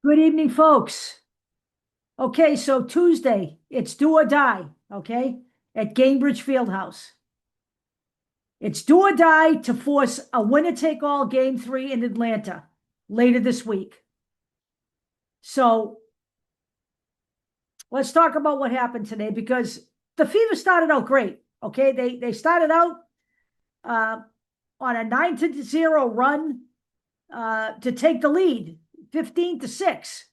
Good evening, folks. Okay, so Tuesday, it's do or die, okay, at Gainbridge Field House. It's do or die to force a winner-take-all Game 3 in Atlanta later this week. So let's talk about what happened today because the Fever started out great, okay? They started out on a 9-0 run to take the lead, 15-6,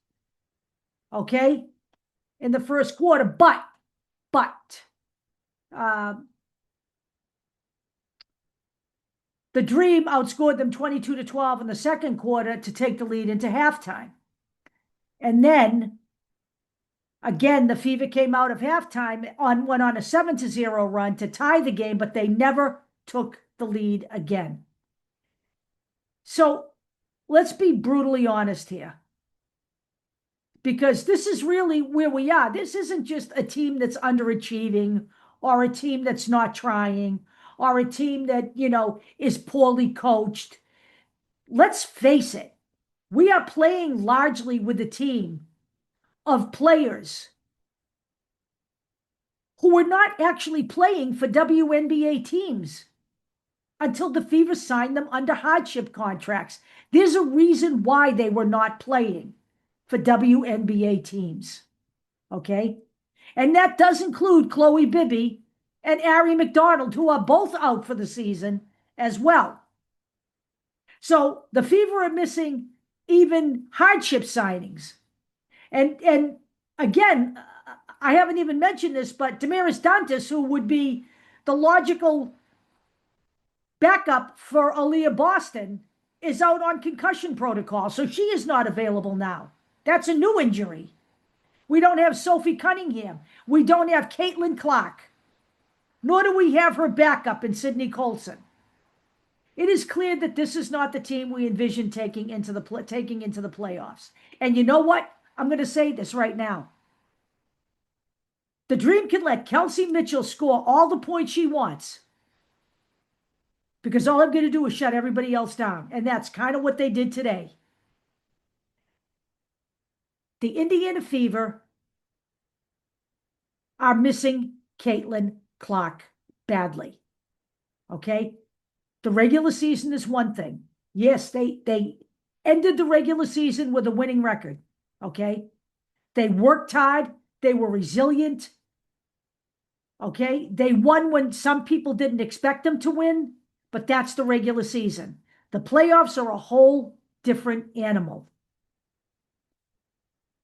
okay, in the first quarter. But the Dream outscored them 22-12 in the second quarter to take the lead into halftime. And then, again, the Fever came out of halftime, went on a 7-0 run to tie the game, but they never took the lead again. So let's be brutally honest here, because this is really where we are. This isn't just a team that's underachieving or a team that's not trying or a team that, is poorly coached. Let's face it, we are playing largely with a team of players who were not actually playing for WNBA teams until the Fever signed them under hardship contracts. There's a reason why they were not playing for WNBA teams, okay? And that does include Chloe Bibby and Ari McDonald, who are both out for the season as well. So the Fever are missing even hardship signings. And again, I haven't even mentioned this, but Damaris Dantas, who would be the logical backup for Aaliyah Boston, is out on concussion protocol. So she is not available now. That's a new injury. We don't have Sophie Cunningham. We don't have Caitlin Clark. Nor do we have her backup in Sydney Colson. It is clear that this is not the team we envision taking into the playoffs. And you know what? I'm going to say this right now. The Dream can let Kelsey Mitchell score all the points she wants, because all I'm going to do is shut everybody else down. And that's kind of what they did today. The Indiana Fever are missing Caitlin Clark badly. Okay? The regular season is one thing. Yes, they ended the regular season with a winning record. Okay? They worked hard. They were resilient. Okay? They won when some people didn't expect them to win, but that's the regular season. The playoffs are a whole different animal.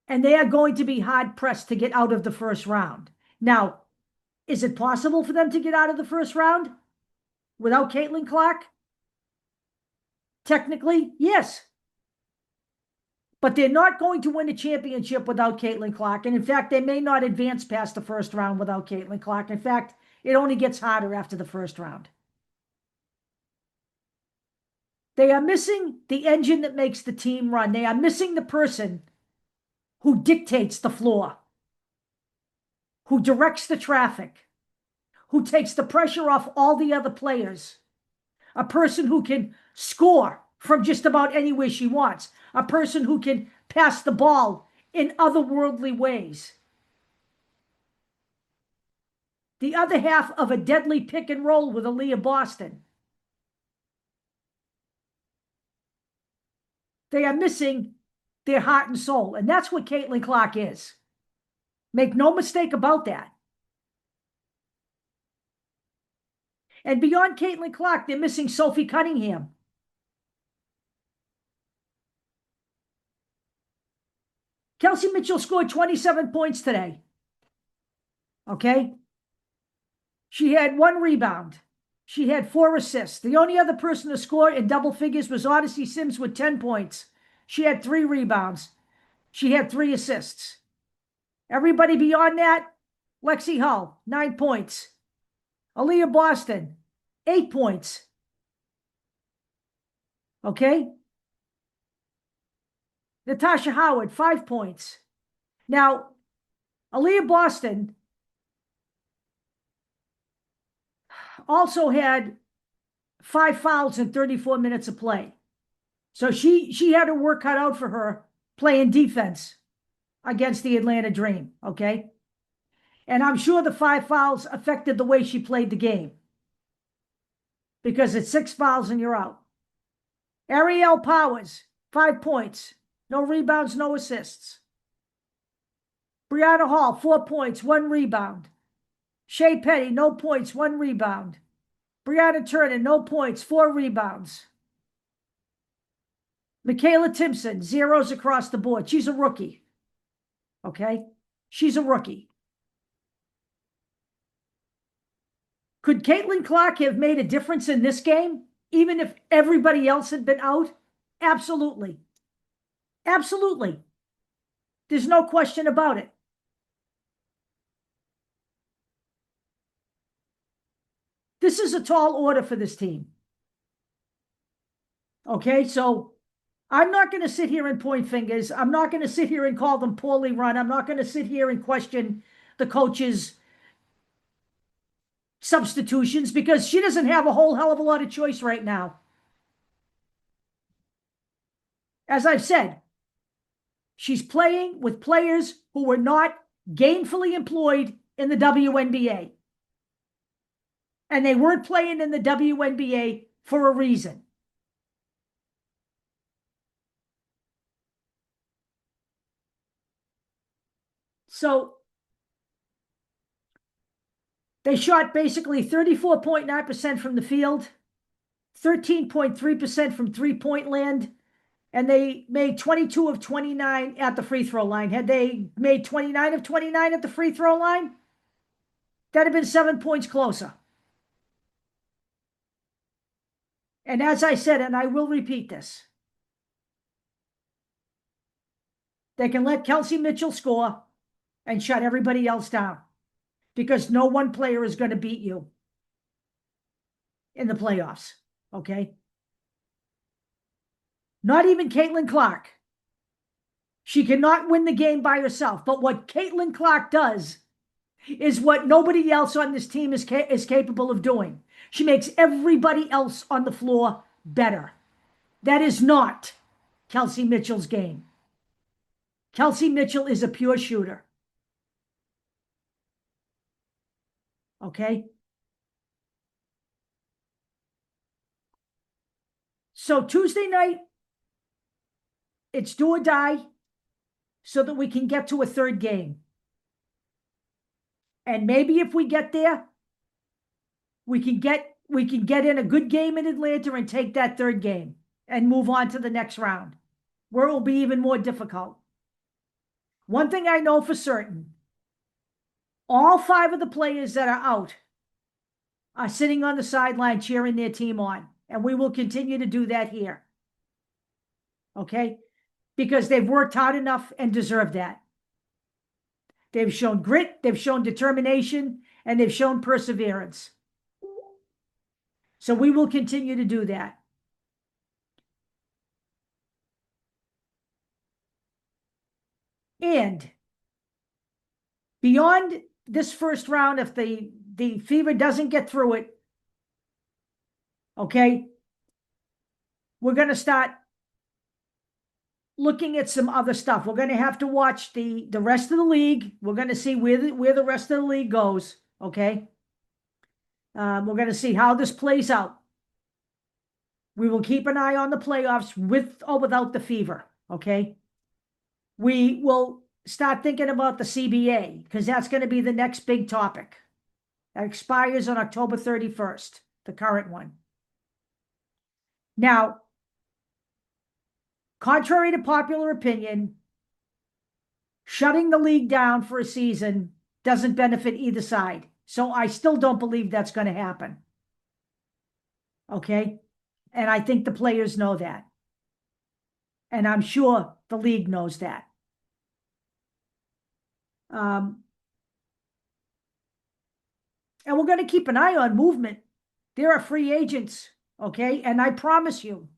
And they are going to be hard-pressed to get out of the first round. Now, is it possible for them to get out of the first round without Caitlin Clark? Technically, yes. But they're not going to win a championship without Caitlin Clark. And in fact, they may not advance past the first round without Caitlin Clark. In fact, it only gets harder after the first round. They are missing the engine that makes the team run. They are missing the person who dictates the floor, who directs the traffic, who takes the pressure off all the other players, a person who can score from just about anywhere she wants, a person who can pass the ball in otherworldly ways. The other half of a deadly pick and roll with Aaliyah Boston. They are missing their heart and soul, and that's what Caitlin Clark is. Make no mistake about that. And beyond Caitlin Clark, they're missing Sophie Cunningham. Kelsey Mitchell scored 27 points today. Okay? She had 1 rebound. She had 4 assists. The only other person to score in double figures was Odyssey Sims with 10 points. She had 3 rebounds. She had 3 assists. Everybody beyond that, Lexi Hull, 9 points. Aaliyah Boston, 8 points. Okay? Natasha Howard, 5 points. Now, Aaliyah Boston also had 5 fouls in 34 minutes of play. So she had her work cut out for her playing defense against the Atlanta Dream, okay? And I'm sure the 5 fouls affected the way she played the game, because it's 6 fouls and you're out. Ariel Powers, 5 points, no rebounds, no assists. Brianna Hall, 4 points, 1 rebound. Shea Petty, no points, 1 rebound. Brianna Turner, no points, 4 rebounds. Michaela Timpson, zeros across the board. She's a rookie. Okay? She's a rookie. Could Caitlin Clark have made a difference in this game, even if everybody else had been out? Absolutely. Absolutely. There's no question about it. This is a tall order for this team. Okay, so I'm not going to sit here and point fingers. I'm not going to sit here and call them poorly run. I'm not going to sit here and question the coach's substitutions, because she doesn't have a whole hell of a lot of choice right now. As I've said, she's playing with players who were not gainfully employed in the WNBA. And they weren't playing in the WNBA for a reason. So they shot basically 34.9% from the field, 13.3% from three-point land, and they made 22 of 29 at the free throw line. Had they made 29 of 29 at the free throw line, that'd have been 7 points closer. And as I said, and I will repeat this, they can let Kelsey Mitchell score and shut everybody else down, because no one player is going to beat you in the playoffs, okay? Not even Caitlin Clark. She cannot win the game by herself. But what Caitlin Clark does is what nobody else on this team is capable of doing. She makes everybody else on the floor better. That is not Kelsey Mitchell's game. Kelsey Mitchell is a pure shooter. Okay? So Tuesday night, it's do or die so that we can get to a third game. And maybe if we get there, we can get in a good game in Atlanta and take that third game and move on to the next round, where it will be even more difficult. One thing I know for certain, all 5 of the players that are out are sitting on the sideline cheering their team on, and we will continue to do that here. Okay? Because they've worked hard enough and deserve that. They've shown grit, they've shown determination, and they've shown perseverance. So we will continue to do that. And beyond this first round, if the Fever doesn't get through it, okay, we're going to start looking at some other stuff. We're going to have to watch the rest of the league. We're going to see where the rest of the league goes, okay? We're going to see how this plays out. We will keep an eye on the playoffs with or without the Fever, okay? We will start thinking about the CBA, because that's going to be the next big topic. That expires on October 31st, the current one. Now, contrary to popular opinion, shutting the league down for a season doesn't benefit either side. So I still don't believe that's going to happen. Okay? And I think the players know that. And I'm sure the league knows that. And we're going to keep an eye on movement. There are free agents, okay? And I promise you,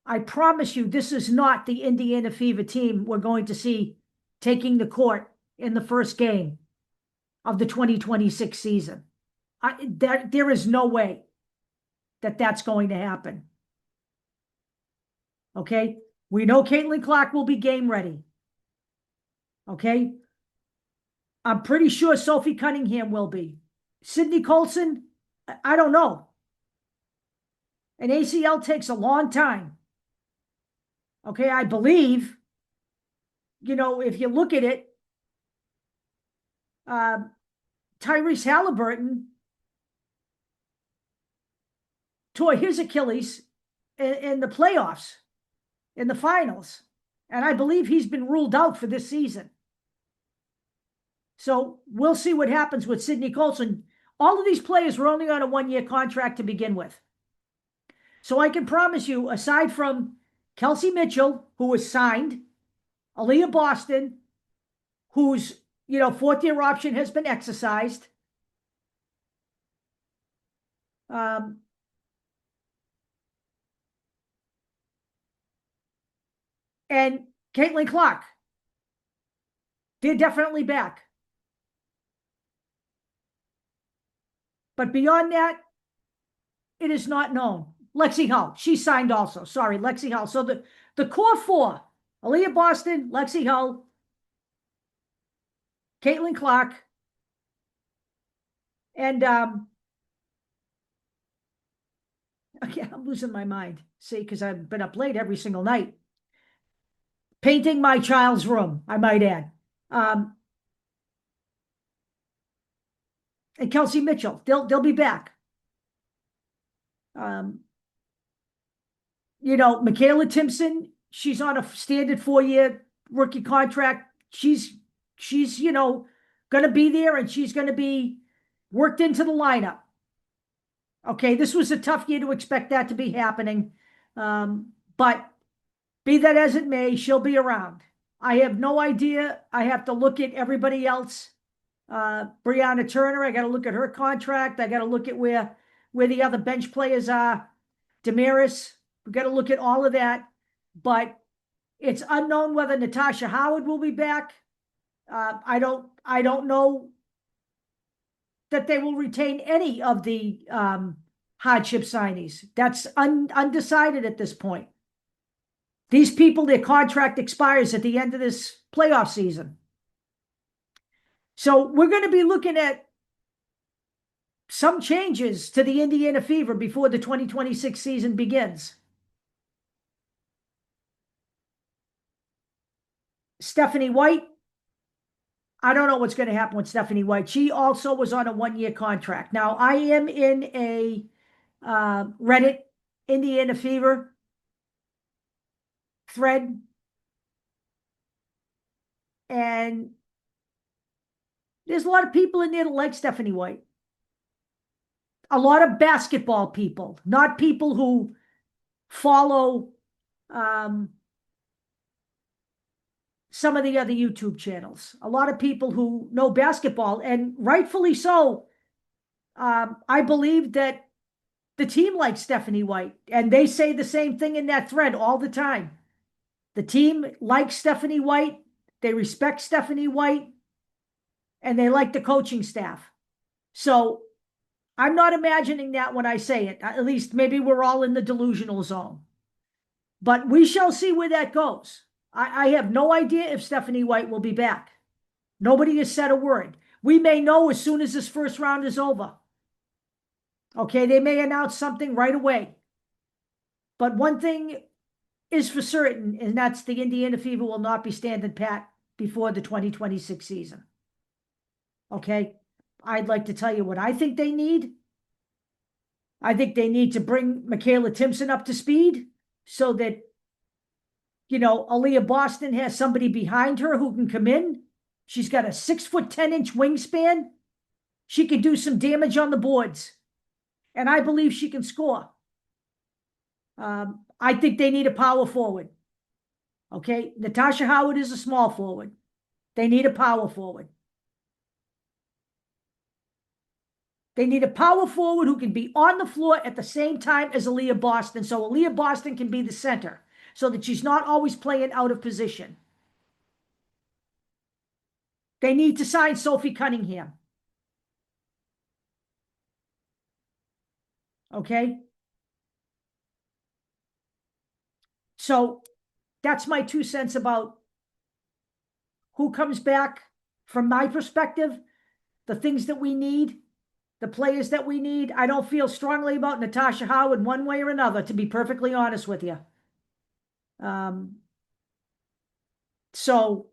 this is not the Indiana Fever team we're going to see taking the court in the first game of the 2026 season. There is no way that that's going to happen. Okay? We know Caitlin Clark will be game ready. Okay. I'm pretty sure Sophie Cunningham will be. Sydney Colson, I don't know. An ACL takes a long time. Okay, I believe, if you look at it, Tyrese Halliburton tore his Achilles in the playoffs, in the finals. And I believe he's been ruled out for this season. So we'll see what happens with Sydney Colson. All of these players were only on a one-year contract to begin with. So I can promise you, aside from Kelsey Mitchell, who was signed, Aaliyah Boston, whose fourth-year option has been exercised, and Caitlin Clark, they're definitely back. But beyond that, it is not known. Lexi Hull, she signed also. Sorry, Lexi Hull. So the core four, Aaliyah Boston, Lexi Hull, Caitlin Clark, and okay, I'm losing my mind. See, because I've been up late every single night. Painting my child's room, I might add. And Kelsey Mitchell, they'll be back. Michaela Timpson, she's on a standard 4-year rookie contract. She's going to be there, and she's going to be worked into the lineup. Okay, this was a tough year to expect that to be happening. But be that as it may, she'll be around. I have no idea. I have to look at everybody else. Brianna Turner, I got to look at her contract. I got to look at where the other bench players are. Damaris, we got to look at all of that. But it's unknown whether Natasha Howard will be back. I don't know that they will retain any of the hardship signees. That's undecided at this point. These people, their contract expires at the end of this playoff season. So we're going to be looking at some changes to the Indiana Fever before the 2026 season begins. Stephanie White, I don't know what's going to happen with Stephanie White. She also was on a one-year contract. Now, I am in a Reddit Indiana Fever thread, and there's a lot of people in there that like Stephanie White. A lot of basketball people, not people who follow some of the other YouTube channels. A lot of people who know basketball, and rightfully so. I believe that the team likes Stephanie White, and they say the same thing in that thread all the time. The team likes Stephanie White, they respect Stephanie White, and they like the coaching staff. So I'm not imagining that when I say it. At least maybe we're all in the delusional zone. But we shall see where that goes. I have no idea if Stephanie White will be back. Nobody has said a word. We may know as soon as this first round is over. Okay, they may announce something right away. But one thing is for certain, and that's the Indiana Fever will not be standing pat before the 2026 season. Okay, I'd like to tell you what I think they need. I think they need to bring Michaela Timpson up to speed so that, Aaliyah Boston has somebody behind her who can come in. She's got a 6'10" wingspan. She can do some damage on the boards. And I believe she can score. I think they need a power forward. Okay, Natasha Howard is a small forward. They need a power forward. They need a power forward who can be on the floor at the same time as Aaliyah Boston, so Aaliyah Boston can be the center, so that she's not always playing out of position. They need to sign Sophie Cunningham. Okay? So that's my 2 cents about who comes back from my perspective, the things that we need, the players that we need. I don't feel strongly about Natasha Howard one way or another, to be perfectly honest with you. So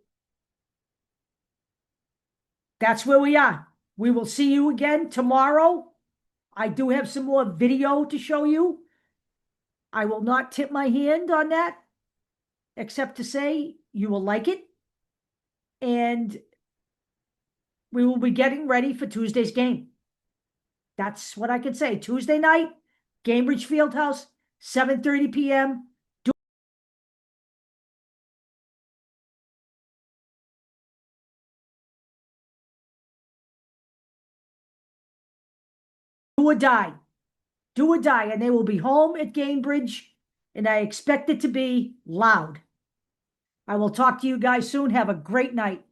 that's where we are. We will see you again tomorrow. I do have some more video to show you. I will not tip my hand on that, except to say you will like it. And we will be getting ready for Tuesday's game. That's what I can say. Tuesday night, Gainbridge Field House, 7:30 p.m. Do or die. Do or die. And they will be home at Gainbridge. And I expect it to be loud. I will talk to you guys soon. Have a great night.